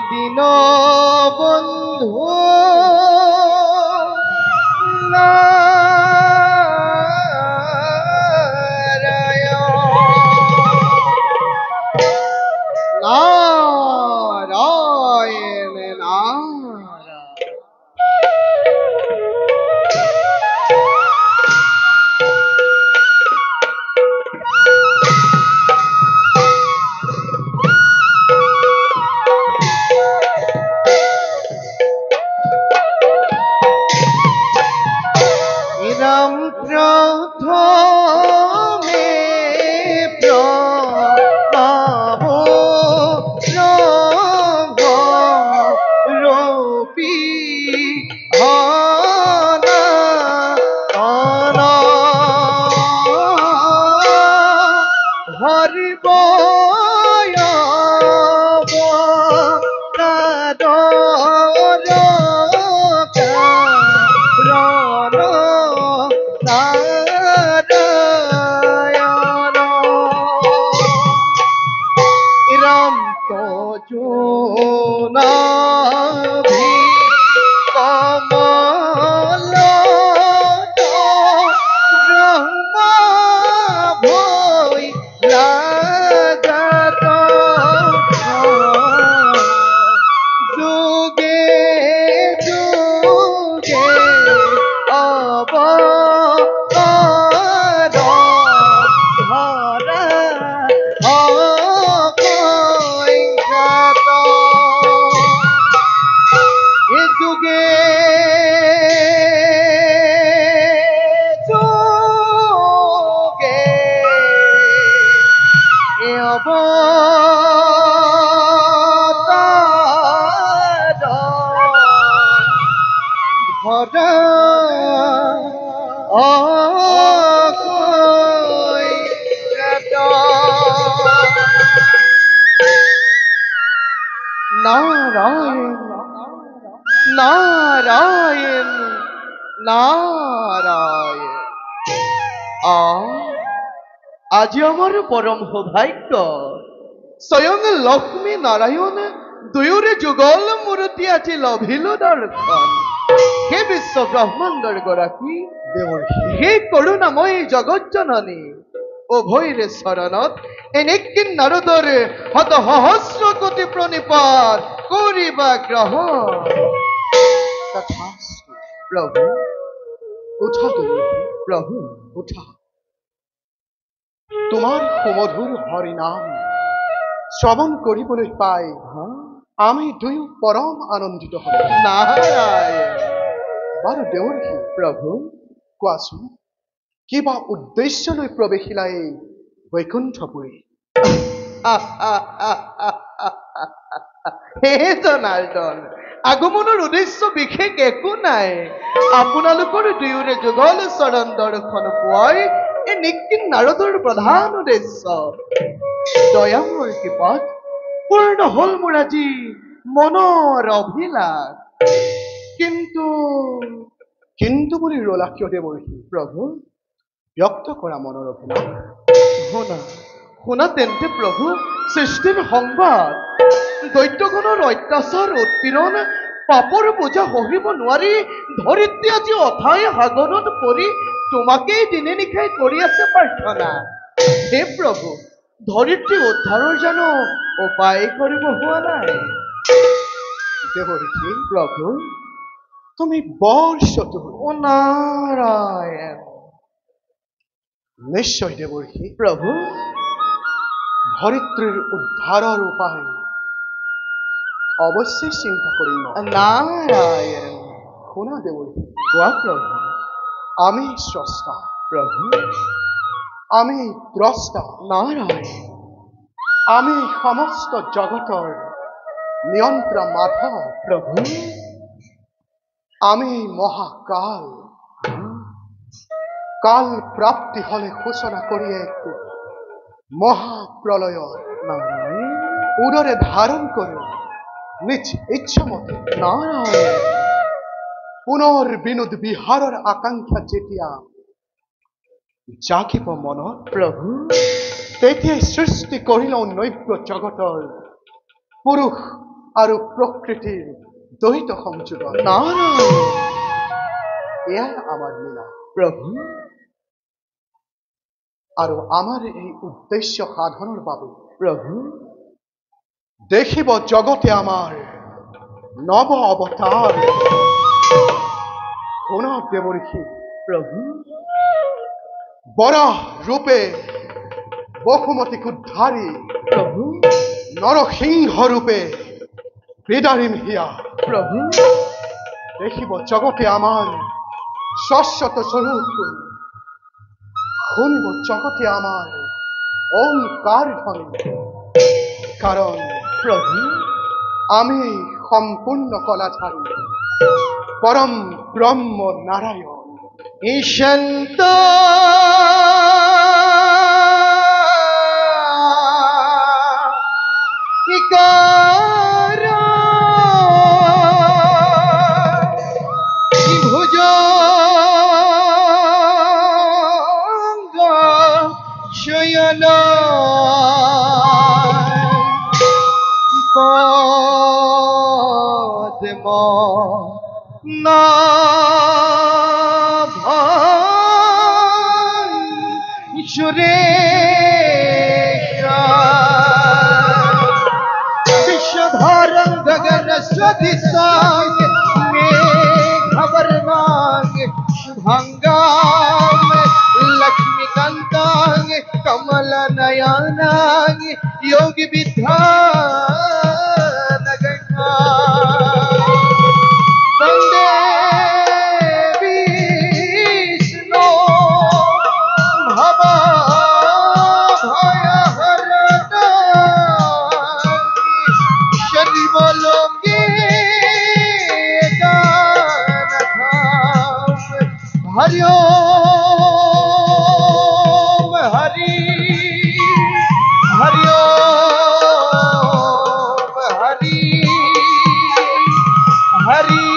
দীন বন্ধু নারায়ণ নারায়ণ। রাম প্রথমে প্রণব রূপী হরিব রাম তো জুনাভি কমল ব্রহ্মা ভৈ লাগত যুগে যুগে অবতার ধরা এ যুগে যুগে এ অবতার ধরা নারায়ণ নারায়ণ নারায়ণ। আজ আমার পরম সৌভাগ্য স্বয়ং লক্ষ্মী নারায়ণ দুয়োরে যুগল মূর্তি আজি লভিল দৰ্শন। হে বিশ্ব ব্ৰহ্মাণ্ডৰ গৰাকী হে করুণাময়ী জগৎ জননী উভয়রে শরণত এনে কি নারদর হত সহস্র কোটি প্রণিপাত করিবা গ্রহণ। তথাস্তু প্রভু উঠা তুমি প্রভু উঠা। তোমার সুমধুর হরিনাম শ্রবণ কৰিবলৈ পাই আমি দুয়ো পরম আনন্দিত হব। নারায়ণ বাৰু দেৱৰ্ষি প্ৰভু কোৱাচোন কিবা উদ্দেশ্য লৈ প্ৰৱেশিলা এই বৈকুণ্ঠপুৰী? হে জনাৰ্দন আগমনৰ উদ্দেশ্য বিশেষ একো নাই। আপোনালোকৰ দুয়োৰে যুগল চৰণ দৰ্শন পোৱাই এই নিখিল নাৰদৰ প্ৰধান উদ্দেশ্য। দয়ামৰ কৃপাত পূৰ্ণ হল মোৰ আজি মনৰ অভিলাষ। কিন্তু কিন্তু বুলি ৰলা কিয় দেৱৰ্ষি? প্ৰভু ব্যক্ত কৰা মনৰ অভিলাষ শুনা শুনা তেন্তে প্ৰভু সৃষ্টিৰ সংবাদ। দৈত্যগণৰ অত্যাচাৰ উৎপীড়ন পাপৰ বোজা সহিব নোৱাৰি ধৰিত্ৰী আজি অথাই সাগৰত পৰি তোমাকেই দিনে নিশাই কৰি আছে প্ৰাৰ্থনা। হে প্ৰভু ধৰিত্ৰী উদ্ধাৰৰ জানো উপায় কৰিব হোৱা নাই? দেৱৰ্ষি প্ৰভু তুমি বৰ চতুৰ। ও নারায়ণ নিশ্চয় দেৱৰ্ষি প্ৰভু ধৰিত্ৰীৰ উদ্ধাৰৰ উপায় অবশ্যই চিন্তা কৰিম। নারায়ণ শুনা দেৱৰ্ষি কোৱা প্ৰভু। আমি স্ৰষ্টা প্ৰভু আমি দ্ৰষ্টা নারায়ণ আমি সমস্ত জগতৰ নিয়ন্ত্ৰা মাধৱ প্ৰভু আমি মহাকাল কাল প্রাপ্তি হলে ঘোষণা করিয়ে মহাপ্রলয় উদরে ধারণ করে নিজ ইচ্ছা মতে নারায়ণ পুনৰ বিনোদ বিহাৰৰ আকাংক্ষা যেতিয়া জাগিব মনত প্ৰভু তেতিয়াই সৃষ্টি কৰিল নৈব্য জগতৰ পুৰুষ আৰু প্ৰকৃতিৰ দ্বৈত সংযোজন। নাৰায়ণ, এয়াই আমাৰ লীলা প্ৰভু। আৰু আমাৰ এই উদ্দেশ্য সাধনৰ বাবে প্ৰভু দেখিব জগতে আমাৰ নৱ অৱতাৰ সোণৰ দেৱঋষি প্ৰভু বৰাহ ৰূপে বসুমতীক উদ্ধাৰী প্ৰভু নৰসিংহ ৰূপে বিদাৰিম হিয়া প্ৰভু দেখিব জগতে আমাৰ শাশ্বত স্বৰূপ, শুনিব জগতে আমাৰ ওংকাৰ ধ্বনি। কাৰণ প্ৰভু আমি সম্পূৰ্ণ কলাধাৰী পৰম ব্ৰহ্ম নাৰায়ণ ঈশান্ত विश्वधारं गगन स्वदिशांग मेघवर्णांग शुभांगां लक्ष्मीकांतांग कमल नयनांग योगी विद्यान गंगा वंदे विष्णु भवा हरि ओम हरि हरि ओम हरि हरि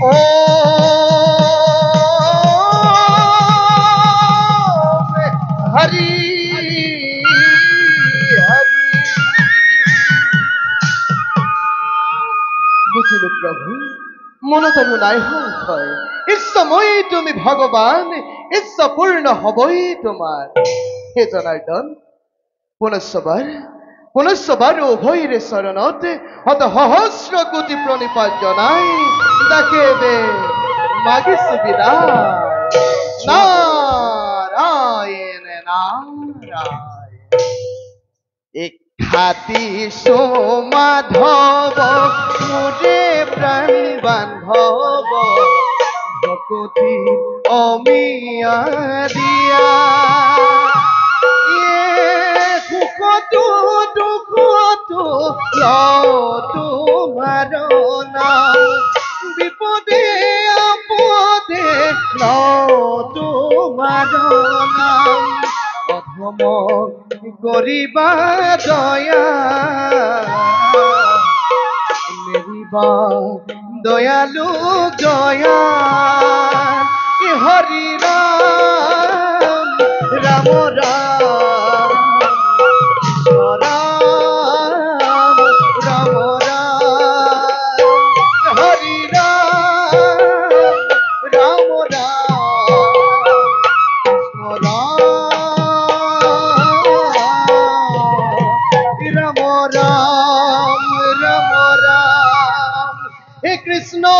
ओम हरि हरि। बुझिलो प्रभु মনতৰো নাই সংশয়, ইচ্ছাময় তুমি ভগৱান, ইচ্ছা পূৰ্ণ হবই তোমাৰ। হে জনাৰ্দন, পুনশ্চবাৰ উভয়ৰে চৰণত শত সহস্ৰ কোটি প্ৰণিপাত জনাই তাকে দে মাগিছো বিদায়। নাৰায়ণ নাৰায়ণ খাতি মাধৱ মোৰে প্ৰাণ বান্ধৱ ভকতি অমিয়া দিয়া সুখতো দুখতো তোমাৰ নাম বিপদে আপদে তোমাৰ নাম অধম গৰিবা দয়া মেৰিবা দয়ালু দয়া হৰি ৰাম ৰাম ৰাম ৰাম ৰাম ৰাম হৰি ৰাম ৰাম রাম Krishna